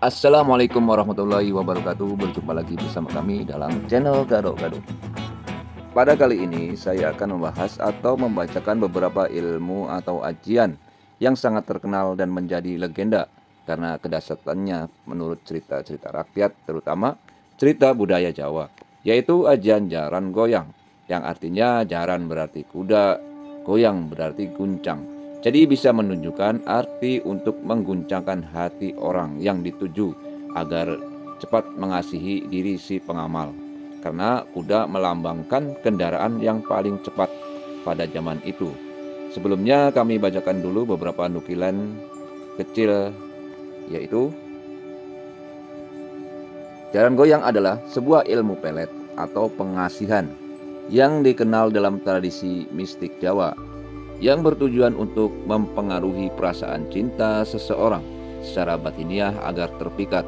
Assalamualaikum warahmatullahi wabarakatuh. Berjumpa lagi bersama kami dalam channel Gado-Gado. Pada kali ini saya akan membahas atau membacakan beberapa ilmu atau ajian yang sangat terkenal dan menjadi legenda karena kedahsyatannya menurut cerita-cerita rakyat, terutama cerita budaya Jawa, yaitu ajian jaran goyang, yang artinya jaran berarti kuda, goyang berarti guncang. Jadi bisa menunjukkan arti untuk mengguncangkan hati orang yang dituju agar cepat mengasihi diri si pengamal. Karena kuda melambangkan kendaraan yang paling cepat pada zaman itu. Sebelumnya kami bacakan dulu beberapa nukilan kecil, yaitu jaran goyang adalah sebuah ilmu pelet atau pengasihan yang dikenal dalam tradisi mistik Jawa, yang bertujuan untuk mempengaruhi perasaan cinta seseorang secara batiniah agar terpikat.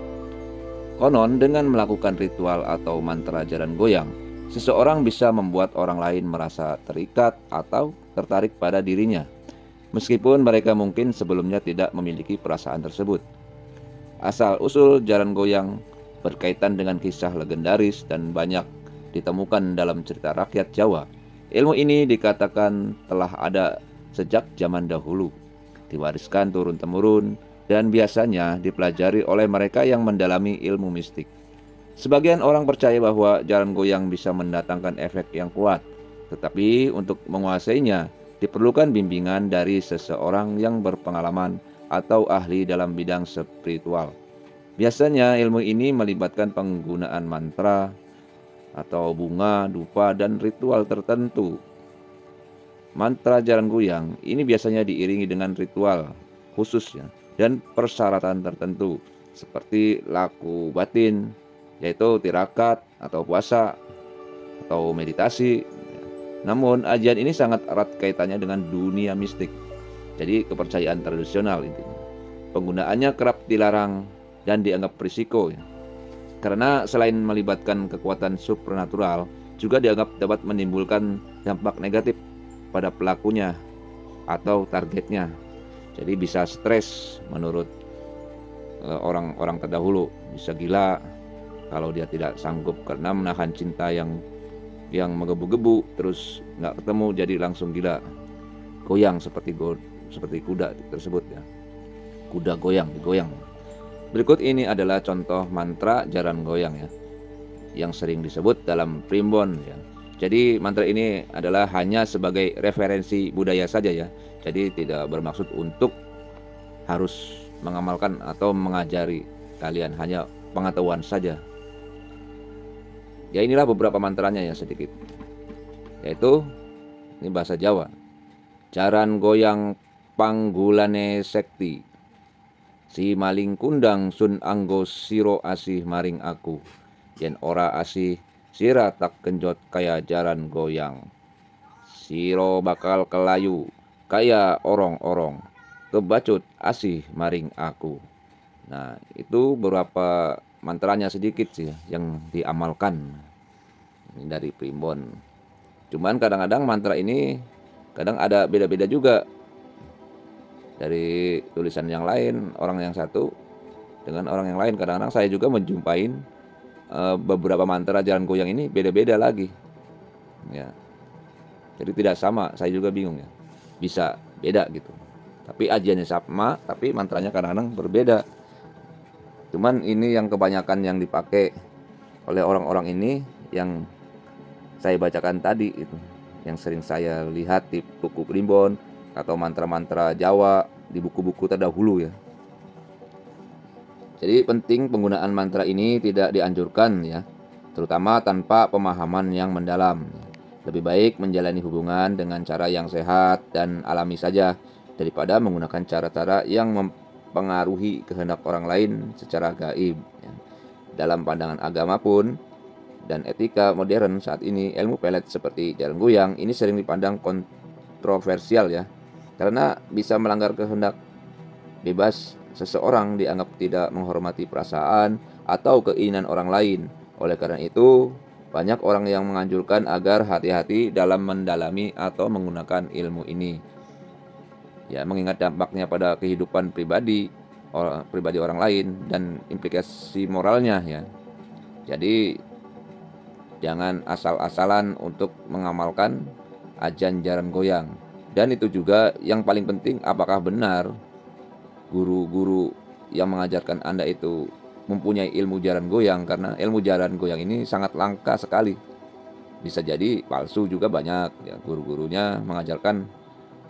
Konon dengan melakukan ritual atau mantra jaran goyang, seseorang bisa membuat orang lain merasa terikat atau tertarik pada dirinya, meskipun mereka mungkin sebelumnya tidak memiliki perasaan tersebut. Asal-usul jaran goyang berkaitan dengan kisah legendaris dan banyak ditemukan dalam cerita rakyat Jawa. Ilmu ini dikatakan telah ada sejak zaman dahulu, diwariskan turun-temurun, dan biasanya dipelajari oleh mereka yang mendalami ilmu mistik. Sebagian orang percaya bahwa jaran goyang bisa mendatangkan efek yang kuat, tetapi untuk menguasainya diperlukan bimbingan dari seseorang yang berpengalaman atau ahli dalam bidang spiritual. Biasanya ilmu ini melibatkan penggunaan mantra atau bunga, dupa, dan ritual tertentu. Mantra jaran goyang ini biasanya diiringi dengan ritual khusus ya, dan persyaratan tertentu seperti laku batin, yaitu tirakat atau puasa atau meditasi. Namun ajian ini sangat erat kaitannya dengan dunia mistik. Jadi kepercayaan tradisional intinya. Penggunaannya kerap dilarang dan dianggap berisiko ya. Karena selain melibatkan kekuatan supernatural, juga dianggap dapat menimbulkan dampak negatif pada pelakunya atau targetnya. Jadi bisa stres menurut orang-orang terdahulu, bisa gila kalau dia tidak sanggup karena menahan cinta yang menggebu-gebu, terus nggak ketemu jadi langsung gila, goyang seperti kuda tersebut ya, kuda goyang digoyang. Berikut ini adalah contoh mantra jaran goyang ya, yang sering disebut dalam primbon ya. Jadi mantra ini adalah hanya sebagai referensi budaya saja ya. Jadi tidak bermaksud untuk harus mengamalkan atau mengajari kalian, hanya pengetahuan saja. Ya inilah beberapa mantranya ya sedikit. Yaitu ini bahasa Jawa. Jaran goyang panggulane sekti, si maling kundang sun anggo siro asih maring aku, yen ora asih sira tak genjot kaya jaran goyang, siro bakal kelayu kaya orong-orong, kebacut asih maring aku. Nah itu beberapa mantranya sedikit sih yang diamalkan ini dari primbon. Cuman kadang-kadang mantra ini kadang ada beda-beda juga dari tulisan yang lain, orang yang satu dengan orang yang lain. Kadang-kadang saya juga menjumpain beberapa mantra jaran goyang ini beda-beda lagi ya, jadi tidak sama. Saya juga bingung ya, bisa beda gitu, tapi ajiannya sama, tapi mantranya kadang-kadang berbeda. Cuman ini yang kebanyakan yang dipakai oleh orang-orang ini yang saya bacakan tadi itu, yang sering saya lihat di buku primbon atau mantra-mantra Jawa di buku-buku terdahulu ya. Jadi penting penggunaan mantra ini tidak dianjurkan ya, terutama tanpa pemahaman yang mendalam. Lebih baik menjalani hubungan dengan cara yang sehat dan alami saja daripada menggunakan cara-cara yang mempengaruhi kehendak orang lain secara gaib ya. Dalam pandangan agama pun dan etika modern saat ini, ilmu pelet seperti jaran goyang ini sering dipandang kontroversial ya, karena bisa melanggar kehendak bebas seseorang, dianggap tidak menghormati perasaan atau keinginan orang lain. Oleh karena itu, banyak orang yang menganjurkan agar hati-hati dalam mendalami atau menggunakan ilmu ini. Ya, mengingat dampaknya pada kehidupan pribadi pribadi orang lain dan implikasi moralnya ya. Jadi jangan asal-asalan untuk mengamalkan ajaran goyang. Dan itu juga yang paling penting, apakah benar guru-guru yang mengajarkan Anda itu mempunyai ilmu jaran goyang, karena ilmu jaran goyang ini sangat langka sekali. Bisa jadi palsu juga banyak ya, guru-gurunya mengajarkan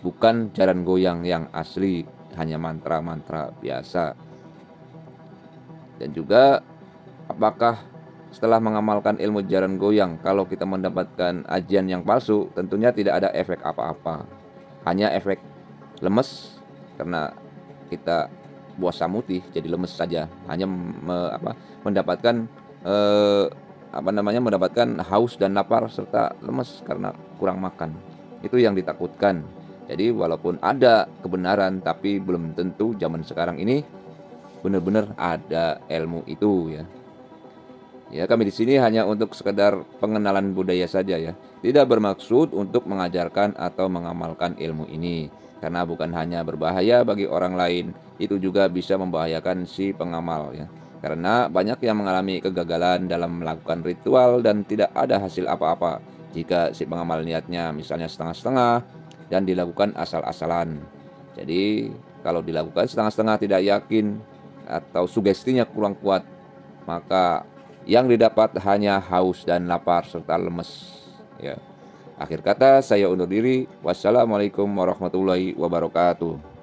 bukan jaran goyang yang asli, hanya mantra-mantra biasa. Dan juga apakah setelah mengamalkan ilmu jaran goyang, kalau kita mendapatkan ajian yang palsu, tentunya tidak ada efek apa-apa, hanya efek lemes karena kita puasa mutih jadi lemes saja, hanya mendapatkan mendapatkan haus dan lapar serta lemes karena kurang makan. Itu yang ditakutkan. Jadi walaupun ada kebenaran, tapi belum tentu zaman sekarang ini benar-benar ada ilmu itu ya. Ya, kami di sini hanya untuk sekedar pengenalan budaya saja ya. Tidak bermaksud untuk mengajarkan atau mengamalkan ilmu ini. Karena bukan hanya berbahaya bagi orang lain, itu juga bisa membahayakan si pengamal ya. Karena banyak yang mengalami kegagalan dalam melakukan ritual dan tidak ada hasil apa-apa jika si pengamal niatnya misalnya setengah-setengah dan dilakukan asal-asalan. Jadi kalau dilakukan setengah-setengah, tidak yakin, atau sugestinya kurang kuat, maka yang didapat hanya haus dan lapar serta lemes ya. Akhir kata saya undur diri. Wassalamualaikum warahmatullahi wabarakatuh.